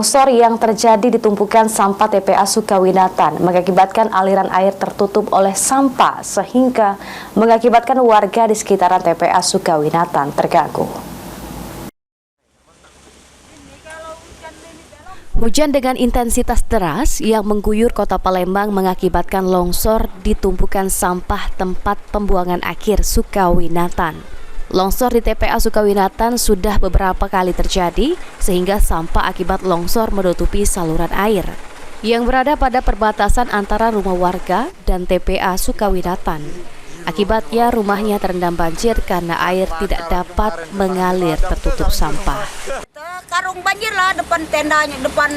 Longsor yang terjadi di tumpukan sampah TPA Sukawinatan mengakibatkan aliran air tertutup oleh sampah sehingga mengakibatkan warga di sekitaran TPA Sukawinatan terganggu. Hujan dengan intensitas deras yang mengguyur kota Palembang mengakibatkan longsor di tumpukan sampah tempat pembuangan akhir Sukawinatan. Longsor di TPA Sukawinatan sudah beberapa kali terjadi sehingga sampah akibat longsor menutupi saluran air yang berada pada perbatasan antara rumah warga dan TPA Sukawinatan. Akibatnya rumahnya terendam banjir karena air tidak dapat mengalir tertutup sampah. Karung banjir lah depan tendanya, depan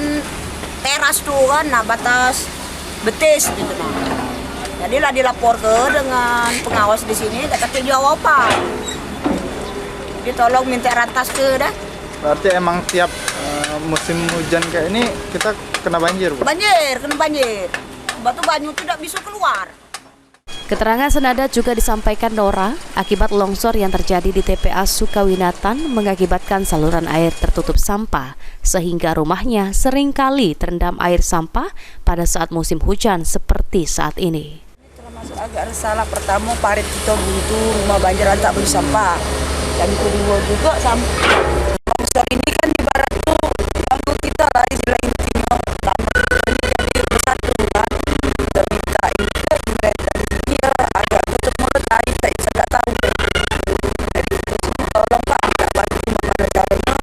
teras tuh kan, nah batas betis gitu nah. Jadilah dilapor ke dengan pengawas di sini, kata jawab apa? Tolong minta ratas ke dah. Berarti emang tiap musim hujan kayak ini kita kena banjir, Bu? Kena banjir. Batu banyu tidak bisa keluar. Keterangan senada juga disampaikan Nora akibat longsor yang terjadi di TPA Sukawinatan mengakibatkan saluran air tertutup sampah sehingga rumahnya seringkali terendam air sampah pada saat musim hujan seperti saat ini. Termasuk agak salah pertama parit kita buntu rumah banjir tak boleh sampah. Dan kedua juga longsor ini kan ibarat tuh ganggu kita lah istilah intinya lama ini jadi bersatu kan kita minta ini ke mereka dia agak tutup mulut air saya tidak tahu jadi itu semua tolong Pak tidak bantu bagaimana caranya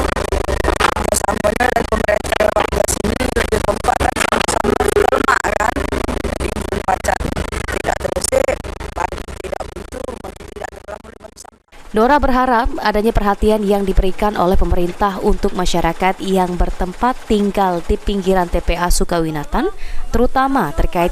sama-samanya dari pemerintah warga sini lebih tempat kan sama-sama lemak kan jadi baca tidak terusik bagi tidak buntu makin tidak terlalu banyak sampah. Nora berharap adanya perhatian yang diberikan oleh pemerintah untuk masyarakat yang bertempat tinggal di pinggiran TPA Sukawinatan, terutama terkait